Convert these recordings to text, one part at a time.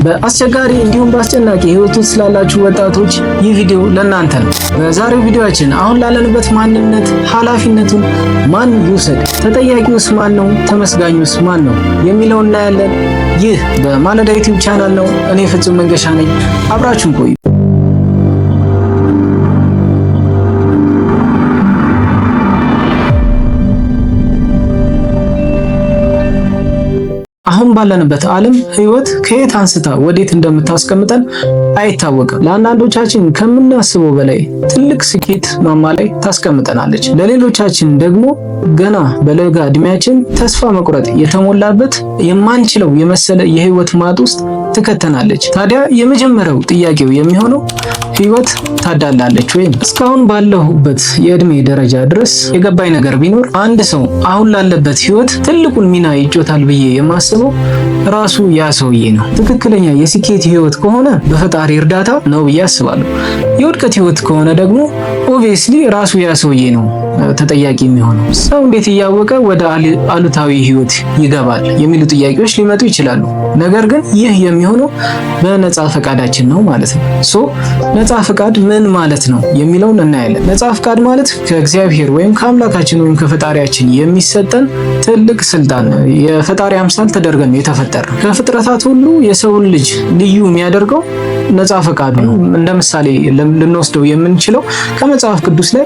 በአስቸጋሪ እንዲሁም በአስጨናቂ ህይወት ውስጥ ስላላችሁ ወጣቶች ይህ ቪዲዮ ለእናንተ ነው። በዛሬው ቪዲዮአችን አሁን ላለንበት ማንነት ኃላፊነቱን ማን ይውሰድ፣ ተጠያቂውስ ማን ነው፣ ተመስጋኙስ ማን ነው የሚለውን እናያለን። ይህ በማለዳ ዩቲዩብ ቻናል ነው። እኔ ፍጹም መንገሻ ነኝ። አብራችሁን ቆዩ። አሁን ባለንበት ዓለም ህይወት ከየት አንስታ ወዴት እንደምታስቀምጠን አይታወቅም። ለአንዳንዶቻችን ከምናስበው በላይ ትልቅ ስኬት ማማ ላይ ታስቀምጠናለች። ለሌሎቻችን ደግሞ ገና በለጋ እድሜያችን ተስፋ መቁረጥ የተሞላበት የማንችለው የመሰለ የህይወት ማጥ ውስጥ ትከተናለች። ታዲያ የመጀመሪያው ጥያቄው የሚሆነው ህይወት ታዳላለች ወይም? እስካሁን ባለሁበት የእድሜ ደረጃ ድረስ የገባኝ ነገር ቢኖር አንድ ሰው አሁን ላለበት ህይወት ትልቁን ሚና ይጫወታል ብዬ የማስበው ራሱ ያ ሰውዬ ነው። ትክክለኛ የስኬት ህይወት ከሆነ በፈጣሪ እርዳታ ነው ብዬ አስባለሁ። የውድቀት ህይወት ከሆነ ደግሞ ኦብቪየስሊ ራሱ ያ ሰውዬ ነው ተጠያቂ የሚሆነው። ሰው እንዴት እያወቀ ወደ አሉታዊ ህይወት ይገባል የሚሉ ጥያቄዎች ሊመጡ ይችላሉ። ነገር ግን ይህ የሚሆነው በነፃ ፈቃዳችን ነው ማለት ነው። ነፃ ፈቃድ ምን ማለት ነው የሚለውን እናያለን። ነፃ ፈቃድ ማለት ከእግዚአብሔር ወይም ከአምላካችን ወይም ከፈጣሪያችን የሚሰጠን ትልቅ ስልጣን፣ የፈጣሪ አምሳል ተደርገን የተፈጠርነው። ከፍጥረታት ሁሉ የሰውን ልጅ ልዩ የሚያደርገው ነፃ ፈቃዱ ነው። እንደ ምሳሌ ልንወስደው የምንችለው ከመጽሐፍ ቅዱስ ላይ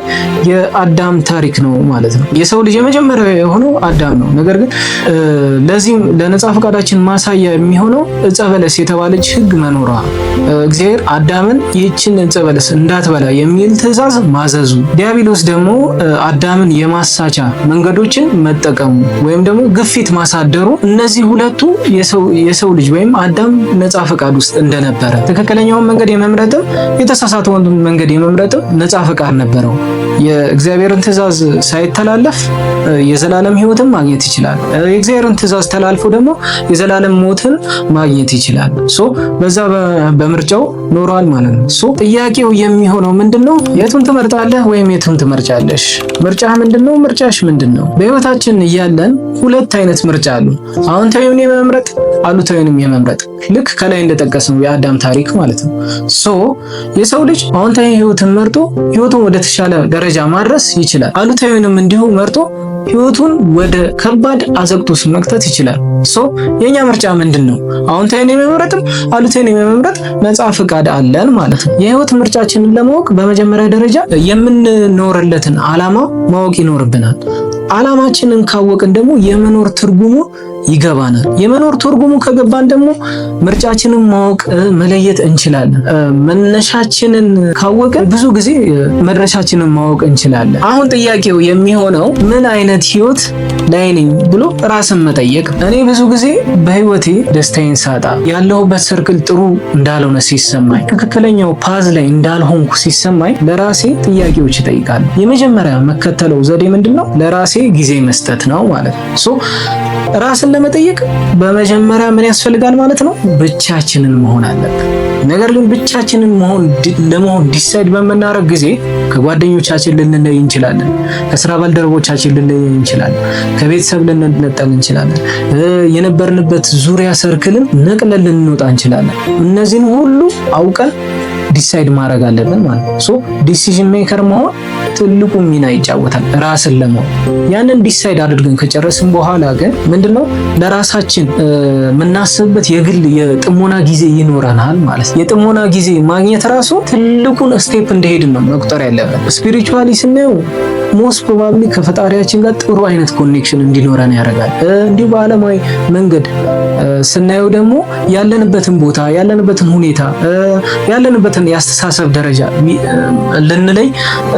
የአዳም ታሪክ ነው ማለት ነው። የሰው ልጅ የመጀመሪያው የሆነው አዳም ነው። ነገር ግን ለዚህም ለነፃ ፈቃዳችን ማሳያ የሚሆነው ዕፀ በለስ የተባለች ህግ መኖሯ፣ እግዚአብሔር አዳምን ይህችን ዕፀ በለስ እንዳትበላ የሚል ትእዛዝ ማዘዙ፣ ዲያብሎስ ደግሞ አዳምን የማሳቻ መንገዶችን መጠቀሙ ወይም ደግሞ ግፊት ማሳደሩ፣ እነዚህ ሁለቱ የሰው ልጅ ወይም አዳም ነፃ ፈቃድ ውስጥ እንደነበረ፣ ትክክለኛውን መንገድ የመምረጥም የተሳሳተውን መንገድ የመምረጥም ነፃ ፈቃድ ነበረው። የእግዚአብሔርን ትእዛዝ ሳይተላለፍ የዘላለም ህይወትን ማግኘት ይችላል። የእግዚአብሔርን ትእዛዝ ተላልፎ ደግሞ የዘላለም ሞትን ማግኘት ይችላል። በዛ በምርጫው ኖሯል ማለት ነው። ጥያቄው የሚሆነው ምንድነው? የቱን ትመርጣለህ ወይም የቱን ትመርጫለሽ? ምርጫህ ምንድነው? ምርጫሽ ምንድነው? በህይወታችን እያለን ሁለት አይነት ምርጫ አሉ። አዎንታዊውን የመምረጥ አሉታዊውንም የመምረጥ። ልክ ከላይ እንደጠቀስነው የአዳም ታሪክ ማለት ነው። የሰው ልጅ አዎንታዊ ህይወትን መርጦ ህይወቱን ወደ ተሻለ ደረጃ ማድረስ ይችላል። አሉታዊውንም እንዲሁ መርጦ ህይወቱን ወደ ከባድ አዘቅት ውስጥ መክተት ይችላል። የኛ ምርጫ ምንድነው? አዎንታዊውን የመምረጥም አሉታዊውን የመምረጥ ነፃ ፈቃድ አለን ማለት ነው። የህይወት ምርጫችንን ለማወቅ በመጀመሪያ ደረጃ የምንኖርለትን ዓላማ ማወቅ ይኖርብናል። ዓላማችንን ካወቅን ደግሞ የመኖር ትርጉሙ ይገባናል። የመኖር ትርጉሙ ከገባን ደግሞ ምርጫችንን ማወቅ መለየት እንችላለን። መነሻችንን ካወቅን ብዙ ጊዜ መድረሻችንን ማወቅ እንችላለን። አሁን ጥያቄው የሚሆነው ምን አይነት ህይወት ላይ ነኝ ብሎ ራስን መጠየቅ። እኔ ብዙ ጊዜ በህይወቴ ደስታዬን ሳጣ፣ ያለሁበት ሰርክል ጥሩ እንዳልሆነ ሲሰማኝ፣ ትክክለኛው ፓዝ ላይ እንዳልሆንኩ ሲሰማኝ ለራሴ ጥያቄዎች እጠይቃለሁ። የመጀመሪያ መከተለው ዘዴ ምንድነው? ለራሴ ጊዜ መስጠት ነው ማለት ነው። ራስን ለመጠየቅ በመጀመሪያ ምን ያስፈልጋል ማለት ነው? ብቻችንን መሆን አለብን። ነገር ግን ብቻችንን ለመሆን ዲሳይድ በምናደርግ ጊዜ ከጓደኞቻችን ልንለይ እንችላለን፣ ከስራ ባልደረቦቻችን ልንለይ እንችላለን፣ ከቤተሰብ ልንነጠል እንችላለን፣ የነበርንበት ዙሪያ ሰርክልን ነቅለን ልንወጣ እንችላለን። እነዚህን ሁሉ አውቀን ዲሳይድ ማድረግ አለብን ማለት ነው። ዲሲዥን ሜከር መሆን ትልቁ ሚና ይጫወታል ራስን ለመሆን። ያንን ዲሳይድ አድርገን ከጨረስን በኋላ ግን ምንድነው ለራሳችን የምናስብበት የግል የጥሞና ጊዜ ይኖረናል ማለት ነው። የጥሞና ጊዜ ማግኘት ራሱ ትልቁን ስቴፕ እንደሄድን ነው መቁጠር ያለብን። ስፒሪቹዋሊ ስናየው ሞስት ፕሮባብሊ ከፈጣሪያችን ጋር ጥሩ አይነት ኮኔክሽን እንዲኖረን ያደርጋል። እንዲሁ በዓለማዊ መንገድ ስናየው ደግሞ ያለንበትን ቦታ፣ ያለንበትን ሁኔታ፣ ያለንበትን የአስተሳሰብ ደረጃ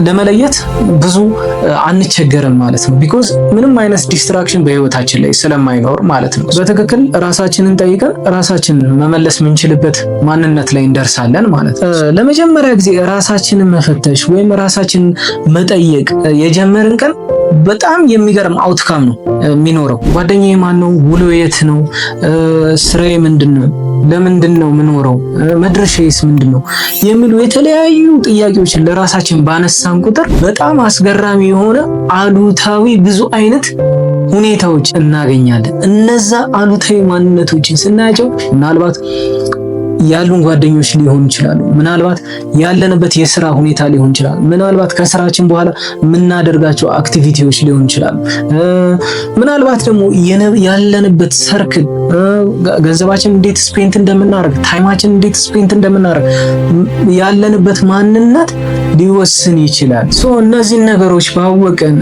ለመለየት ብዙ አንቸገርም ማለት ነው። ቢኮዝ ምንም አይነት ዲስትራክሽን በህይወታችን ላይ ስለማይኖር ማለት ነው። በትክክል ራሳችንን ጠይቀን ራሳችንን መመለስ የምንችልበት ማንነት ላይ እንደርሳለን ማለት ነው። ለመጀመሪያ ጊዜ ራሳችንን መፈተሽ ወይም ራሳችንን መጠየቅ የጀመርን ቀን በጣም የሚገርም አውትካም ነው የሚኖረው። ጓደኛዬ ማን ነው? ውሎ የት ነው? ስራዬ ምንድነው? ለምንድን ነው የምኖረው? መድረሻዬስ ምንድነው? የሚሉ የተለያዩ ጥያቄዎችን ለራሳችን ባነሳን ቁጥር በጣም አስገራሚ የሆነ አሉታዊ ብዙ አይነት ሁኔታዎች እናገኛለን። እነዛ አሉታዊ ማንነቶችን ስናያቸው ምናልባት ያሉን ጓደኞች ሊሆኑ ይችላሉ። ምናልባት ያለንበት የስራ ሁኔታ ሊሆን ይችላል። ምናልባት ከስራችን በኋላ የምናደርጋቸው አክቲቪቲዎች ሊሆን ይችላሉ። ምናልባት ደግሞ ያለንበት ሰርክል፣ ገንዘባችን እንዴት ስፔንት እንደምናደርግ፣ ታይማችን እንዴት ስፔንት እንደምናደርግ ያለንበት ማንነት ሊወስን ይችላል። እነዚህን ነገሮች ባወቅን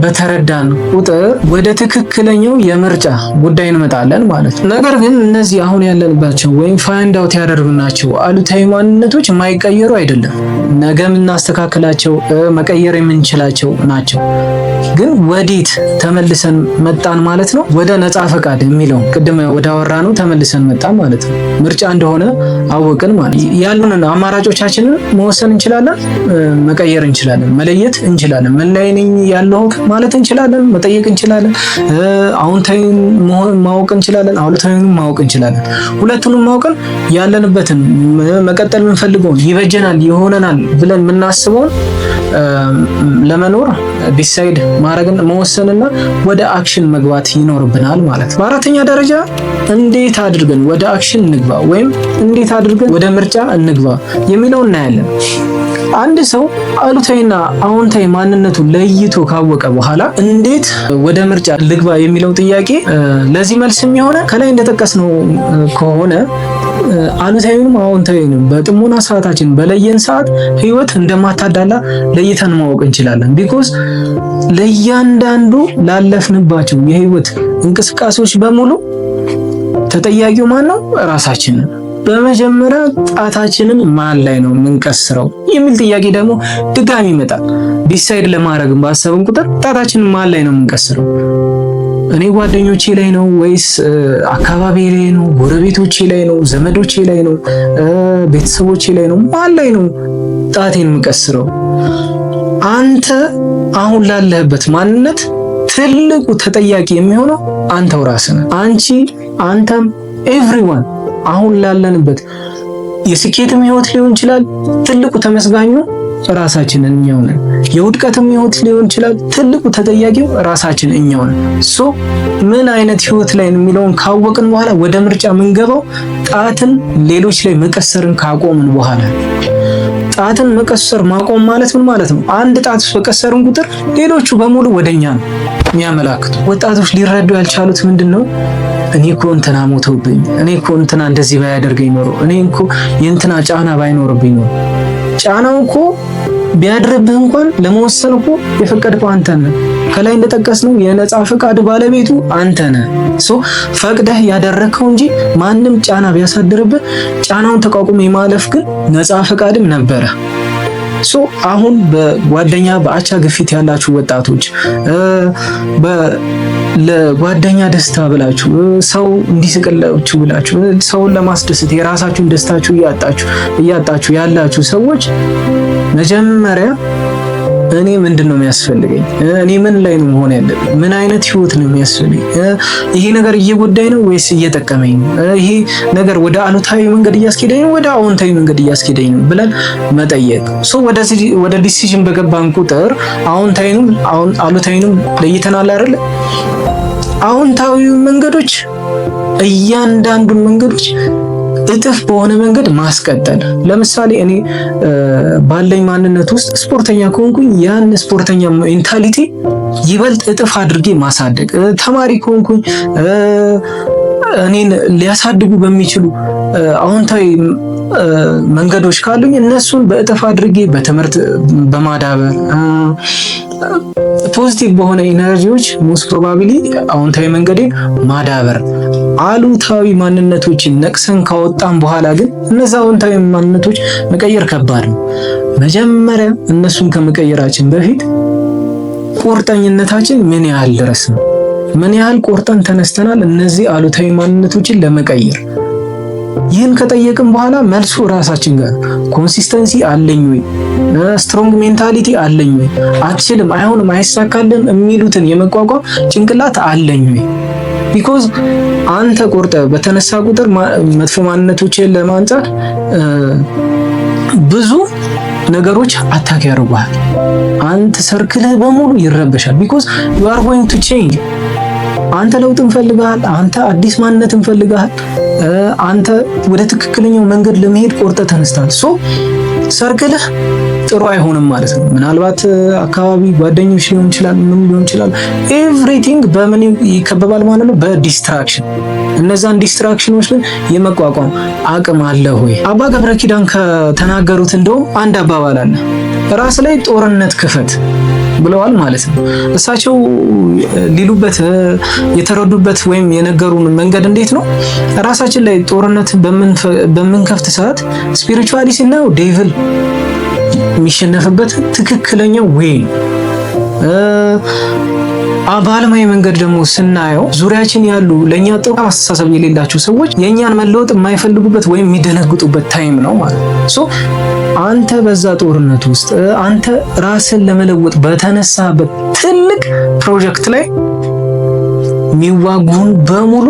በተረዳን ቁጥር ወደ ትክክለኛው የምርጫ ጉዳይ እንመጣለን ማለት ነው። ነገር ግን እነዚህ አሁን ያለንባቸው ወይም ፋይንድ አውት ያደረግናቸው አሉታዊ ማንነቶች የማይቀየሩ አይደለም። ነገ የምናስተካክላቸው መቀየር የምንችላቸው ናቸው። ግን ወዴት ተመልሰን መጣን ማለት ነው? ወደ ነፃ ፈቃድ የሚለው ቅድም ወደ አወራነው ተመልሰን መጣን ማለት ነው። ምርጫ እንደሆነ አወቅን ማለት ነው። ያሉንን አማራጮቻችንን መወሰን እንችላለን፣ መቀየር እንችላለን፣ መለየት እንችላለን። ምን ላይ ነኝ ያለሁት ማለት እንችላለን፣ መጠየቅ እንችላለን። አዎንታዊን ማወቅ እንችላለን፣ አሉታዊን ማወቅ እንችላለን። ሁለቱንም ማወቅን ያለንበትን መቀጠል የምንፈልገውን ይበጀናል፣ ይሆነናል ብለን የምናስበውን ለመኖር ዲሳይድ ማድረግን መወሰንና ወደ አክሽን መግባት ይኖርብናል ማለት ነው። በአራተኛ ደረጃ እንዴት አድርገን ወደ አክሽን እንግባ ወይም እንዴት አድርገን ወደ ምርጫ እንግባ የሚለው እናያለን። አንድ ሰው አሉታዊና አዎንታዊ ማንነቱን ለይቶ ካወቀ በኋላ እንዴት ወደ ምርጫ ልግባ የሚለው ጥያቄ ለዚህ መልስ የሚሆነ ከላይ እንደጠቀስነው ከሆነ አሉታዊንም አዎንታዊንም በጥሞና ሰዓታችን በለየን ሰዓት ህይወት እንደማታዳላ ለይተን ማወቅ እንችላለን። ቢኮዝ ለእያንዳንዱ ላለፍንባቸው የህይወት እንቅስቃሴዎች በሙሉ ተጠያቂው ማን ነው? ራሳችንን። በመጀመሪያ ጣታችንን ማን ላይ ነው የምንቀስረው የሚል ጥያቄ ደግሞ ድጋሚ ይመጣል። ዲሳይድ ለማድረግ ባሰብን ቁጥር ጣታችንን ማን ላይ ነው የምንቀስረው? እኔ ጓደኞቼ ላይ ነው ወይስ አካባቢ ላይ ነው? ጎረቤቶቼ ላይ ነው? ዘመዶቼ ላይ ነው? ቤተሰቦቼ ላይ ነው? ማን ላይ ነው ጣቴን የምቀስረው? አንተ አሁን ላለህበት ማንነት ትልቁ ተጠያቂ የሚሆነው አንተው ራስህ ነህ። አንቺ፣ አንተም፣ ኤቭሪዋን አሁን ላለንበት የስኬትም ህይወት ሊሆን ይችላል ትልቁ ተመስጋኙ ራሳችንን እኛው ነን። የውድቀትም ህይወት ሊሆን ይችላል ትልቁ ተጠያቂው ራሳችን እኛው ነን። ምን አይነት ህይወት ላይ የሚለውን ካወቅን በኋላ ወደ ምርጫ የምንገባው ጣትን ሌሎች ላይ መቀሰርን ካቆምን በኋላ። ጣትን መቀሰር ማቆም ማለት ምን ማለት ነው? አንድ ጣት በቀሰርን ቁጥር ሌሎቹ በሙሉ ወደኛ ነው የሚያመላክቱ። ወጣቶች ሊረዱ ያልቻሉት ምንድነው? እኔ እኮ እንትና ሞተውብኝ፣ እኔ እኮ እንትና እንደዚህ ባያደርገኝ ኖሮ፣ እኔ እኮ የእንትና ጫና ባይኖርብኝ ኖሮ። ጫናው እኮ ቢያድርብህ እንኳን ለመወሰን እኮ የፈቀድከው አንተ ነህ። ከላይ እንደጠቀስነው የነፃ ፈቃድ ባለቤቱ አንተ ነህ። ፈቅደህ ያደረከው እንጂ ማንም ጫና ቢያሳድርብህ ጫናውን ተቋቁሞ የማለፍ ግን ነፃ ፈቃድም ነበረ። አሁን በጓደኛ በአቻ ግፊት ያላችሁ ወጣቶች ለጓደኛ ደስታ ብላችሁ ሰው እንዲስቅላችሁ ብላችሁ ሰውን ለማስደሰት የራሳችሁን ደስታችሁ እያጣችሁ ያላችሁ ሰዎች መጀመሪያ እኔ ምንድነው የሚያስፈልገኝ? እኔ ምን ላይ ነው መሆን ያለብኝ? ምን አይነት ህይወት ነው የሚያስፈልገኝ? ይሄ ነገር እየጎዳኝ ነው ወይስ እየጠቀመኝ ነው? ይሄ ነገር ወደ አሉታዊ መንገድ እያስኬደኝ ነው ወደ አዎንታዊ መንገድ እያስኬደኝ ነው ብለን መጠየቅ። ወደ ዲሲዥን በገባን ቁጥር አዎንታዊንም አሉታዊንም ለይተናል አይደል? አዎንታዊ መንገዶች እያንዳንዱን መንገዶች እጥፍ በሆነ መንገድ ማስቀጠል። ለምሳሌ እኔ ባለኝ ማንነት ውስጥ ስፖርተኛ ከሆንኩኝ ያን ስፖርተኛ ሜንታሊቲ ይበልጥ እጥፍ አድርጌ ማሳደግ፣ ተማሪ ከሆንኩኝ እኔን ሊያሳድጉ በሚችሉ አዎንታዊ መንገዶች ካሉኝ እነሱን በእጥፍ አድርጌ በትምህርት በማዳበር ፖዚቲቭ በሆነ ኢነርጂዎች ሞስት ፕሮባቢሊ አዎንታዊ መንገዴን ማዳበር። አሉታዊ ማንነቶችን ነቅሰን ካወጣን በኋላ ግን እነዛ አዎንታዊ ማንነቶች መቀየር ከባድ ነው። መጀመሪያ እነሱን ከመቀየራችን በፊት ቁርጠኝነታችን ምን ያህል ድረስ ነው? ምን ያህል ቆርጠን ተነስተናል እነዚህ አሉታዊ ማንነቶችን ለመቀየር? ይህን ከጠየቅን በኋላ መልሱ ራሳችን ጋር ኮንሲስተንሲ አለኝ ወይ? ስትሮንግ ሜንታሊቲ አለኝ ወይ? አትችልም፣ አይሆንም፣ አይሳካልም የሚሉትን የመቋቋም ጭንቅላት አለኝ ወይ? ቢኮዝ አንተ ቆርጠ በተነሳ ቁጥር መጥፎ ማንነቶችን ለማንጻት ብዙ ነገሮች አታክ ያደርጉሃል። አንተ ሰርክልህ በሙሉ ይረበሻል። ቢኮዝ you are going to change አንተ ለውጥ እንፈልጋል፣ አንተ አዲስ ማንነት እንፈልጋል፣ አንተ ወደ ትክክለኛው መንገድ ለመሄድ ቆርጠህ ተነስተሃል። ሰርክልህ ጥሩ አይሆንም ማለት ነው። ምናልባት አካባቢ ጓደኞች ሊሆን ይችላል፣ ምን ሊሆን ይችላል። ኤቭሪቲንግ በምን ይከበባል ማለት ነው? በዲስትራክሽን። እነዛን ዲስትራክሽኖች የመቋቋም አቅም አለ ሆይ? አባ ገብረ ኪዳን ከተናገሩት እንደውም አንድ አባባል አለ፣ ራስ ላይ ጦርነት ክፈት ብለዋል ማለት ነው። እሳቸው ሊሉበት የተረዱበት ወይም የነገሩን መንገድ እንዴት ነው? ራሳችን ላይ ጦርነት በምንከፍት ሰዓት ስፒሪቹዋሊ ሲናየው ዴቪል የሚሸነፍበት ትክክለኛው ዌይ ነው። በዓለማዊ መንገድ ደግሞ ስናየው ዙሪያችን ያሉ ለኛ ጥሩ አስተሳሰብ የሌላቸው ሰዎች የኛን መለወጥ የማይፈልጉበት ወይም የሚደነግጡበት ታይም ነው ማለት ነው። አንተ በዛ ጦርነት ውስጥ አንተ ራስን ለመለወጥ በተነሳበት ትልቅ ፕሮጀክት ላይ የሚዋጉን በሙሉ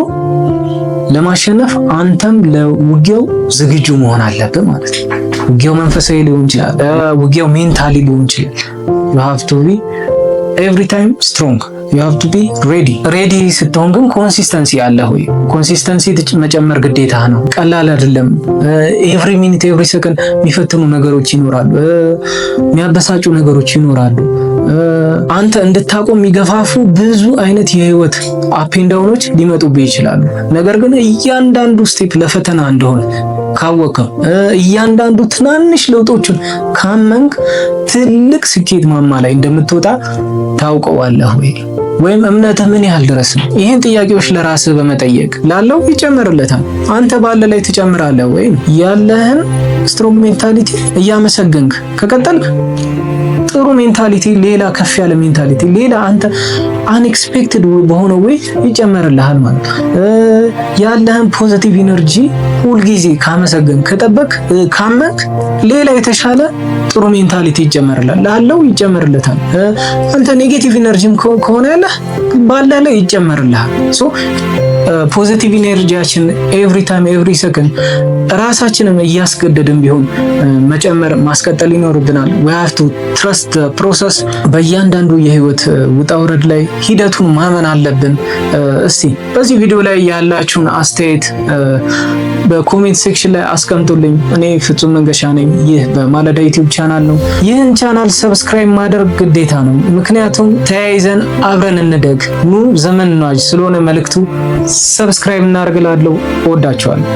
ለማሸነፍ አንተም ለውጊያው ዝግጁ መሆን አለብህ ማለት ነው። ውጊያው መንፈሳዊ ሊሆን ይችላል፣ ውጊያው ሜንታሊ ሊሆን ይችላል። you have to be every time strong, you have to be ready ስትሆን ግን ኮንሲስተንሲ አለ ሆይ? ኮንሲስተንሲ መጨመር ግዴታ ነው። ቀላል አይደለም። ኤቭሪ ሚኒት ኤቭሪ ሰከንድ የሚፈትኑ ነገሮች ይኖራሉ፣ የሚያበሳጩ ነገሮች ይኖራሉ። አንተ እንድታቆም የሚገፋፉ ብዙ አይነት የህይወት አፕ ኤንድ ዳውኖች ሊመጡብህ ይችላሉ። ነገር ግን እያንዳንዱ ስቴፕ ለፈተና እንደሆነ ካወቅም እያንዳንዱ ትናንሽ ለውጦችን ካመንክ ትልቅ ስኬት ማማ ላይ እንደምትወጣ ታውቀዋለህ ወይ? ወይም እምነትህ ምን ያህል ድረስ ነው? ይህን ጥያቄዎች ለራስህ በመጠየቅ ላለው ይጨመርለታል። አንተ ባለ ላይ ትጨምራለህ ወይ? ያለህን ስትሮንግ ሜንታሊቲ እያመሰገንክ ከቀጠልክ ጥሩ ሜንታሊቲ፣ ሌላ ከፍ ያለ ሜንታሊቲ፣ ሌላ አንተ አንኤክስፔክትድ በሆነ ወይ ይጨመርልሃል ማለት ያለህን ፖዚቲቭ ኢነርጂ ሁልጊዜ ካመሰገን ከጠበቅ ካመንክ ሌላ የተሻለ ጥሩ ሜንታሊቲ ይጨመርልሃል፣ ላለው ይጨመርለታል። አንተ ኔጌቲቭ ኢነርጂም ከሆነ ያለ ባለ ላይ ይጨመርልሃል። ፖዚቲቭ ኢነርጂያችን ኤቭሪ ታይም ኤቭሪ ሰከንድ ራሳችንን እያስገደድን ቢሆን መጨመር ማስቀጠል ይኖርብናል። we have to trust the process። በእያንዳንዱ የህይወት ውጣ ውረድ ላይ ሂደቱን ማመን አለብን። እስቲ በዚህ ቪዲዮ ላይ ያላችሁን አስተያየት በኮሜንት ሴክሽን ላይ አስቀምጡልኝ። እኔ ፍጹም መንገሻ ነኝ። ይህ በማለዳ ዩቲዩብ ቻናል ነው። ይህን ቻናል ሰብስክራይብ ማድረግ ግዴታ ነው፣ ምክንያቱም ተያይዘን አብረን እንደግ። ኑ ዘመን ነው ስለሆነ መልእክቱ ሰብስክራይብ እናደርግላለሁ። እወዳቸዋለሁ።